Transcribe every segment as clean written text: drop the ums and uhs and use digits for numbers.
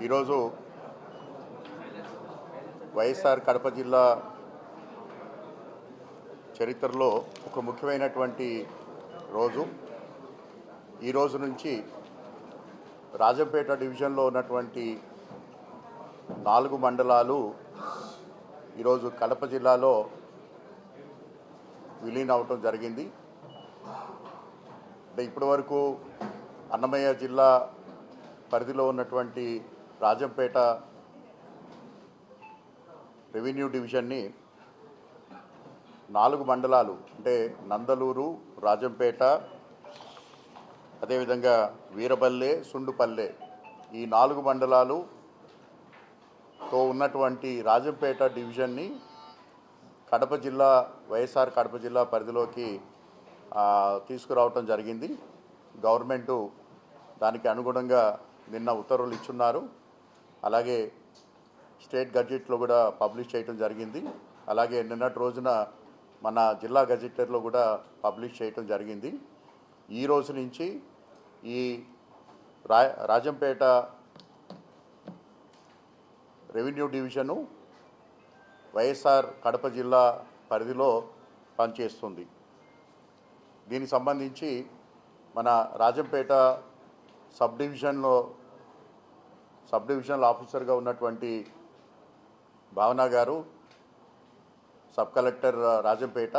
ఈరోజు వైఎస్ఆర్ కడప జిల్లా చరిత్రలో ఒక ముఖ్యమైనటువంటి రోజు. ఈ రోజు నుంచి రాజంపేట డివిజన్లో ఉన్నటువంటి 4 మండలాలు ఈరోజు కడప జిల్లాలో విలీనం అవటం జరిగింది. అంటే ఇప్పటివరకు అన్నమయ్య జిల్లా పరిధిలో ఉన్నటువంటి రాజంపేట రెవెన్యూ డివిజన్ని 4 మండలాలు అంటే నందలూరు, రాజంపేట, అదేవిధంగా వీరబల్లె, సుండుపల్లె ఈ 4 మండలాలుతో ఉన్నటువంటి రాజంపేట డివిజన్ని కడప జిల్లా వైఎస్ఆర్ కడప జిల్లా పరిధిలోకి తీసుకురావటం జరిగింది. గవర్నమెంటు దానికి అనుగుణంగా నిన్న ఉత్తర్వులు ఇచ్చున్నారు. అలాగే స్టేట్ గజెట్లో కూడా పబ్లిష్ చేయడం జరిగింది. అలాగే నిన్నటి రోజున మన జిల్లా గజెటర్లో కూడా పబ్లిష్ చేయడం జరిగింది. ఈ రోజు నుంచి ఈ రాజంపేట రెవెన్యూ డివిజను వైఎస్ఆర్ కడప జిల్లా పరిధిలో పనిచేస్తుంది. దీనికి సంబంధించి మన రాజంపేట సబ్ డివిజనల్ ఆఫీసర్గా ఉన్నటువంటి భావన గారు, sub collector Rajampet.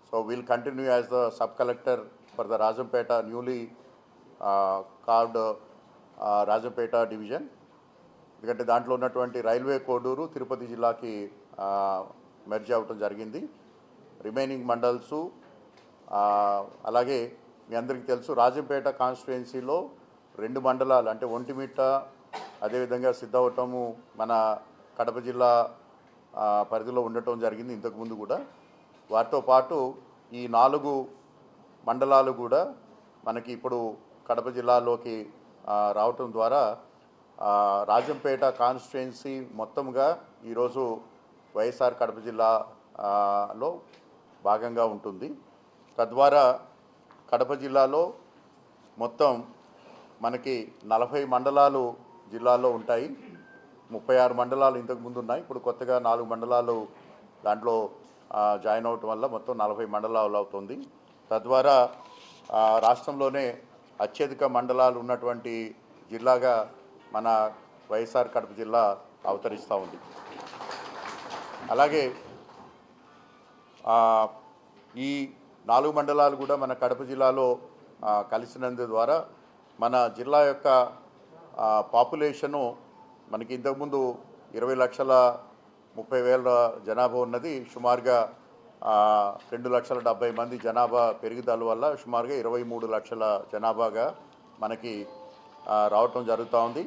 So will continue as the sub collector for the Rajampet newly card Rajampet division. ఎందుకంటే దాంట్లో ఉన్నటువంటి రైల్వే కోడూరు తిరుపతి జిల్లాకి మెర్జ్ అవ్వటం జరిగింది. రిమైనింగ్ మండల్సు అలాగే మీ అందరికీ తెలుసు రాజంపేట కాన్స్టిట్యుయెన్సీలో 2 మండలాలు అంటే ఒంటిమిట్ట, అదేవిధంగా సిద్ధవటము మన కడప జిల్లా పరిధిలో ఉండటం జరిగింది ఇంతకుముందు కూడా. వాటితో పాటు ఈ 4 మండలాలు కూడా మనకి ఇప్పుడు కడప జిల్లాలోకి రావటం ద్వారా రాజంపేట కాన్స్టిట్యుయెన్సీ మొత్తంగా ఈరోజు వైఎస్ఆర్ కడప జిల్లాలో భాగంగా ఉంటుంది. తద్వారా కడప జిల్లాలో మొత్తం మనకి 40 మండలాలు జిల్లాలో ఉంటాయి. 36 మండలాలు ఇంతకుముందు ఉన్నాయి. ఇప్పుడు కొత్తగా 4 మండలాలు దాంట్లో జాయిన్ అవటం వల్ల మొత్తం 40 మండలాలు అవుతుంది. తద్వారా రాష్ట్రంలోనే అత్యధిక మండలాలు ఉన్నటువంటి జిల్లాగా మన వైఎస్ఆర్ కడప జిల్లా అవతరిస్తూ ఉంది. అలాగే ఈ 4 మండలాలు కూడా మన కడప జిల్లాలో కలిసినందు ద్వారా మన జిల్లా యొక్క పాపులేషను మనకి ఇంతకుముందు 20,30,000 జనాభా ఉన్నది. సుమారుగా 2,70,000 మంది జనాభా పెరుగుదల వల్ల సుమారుగా 23 లక్షల జనాభాగా మనకి రావటం జరుగుతూ ఉంది.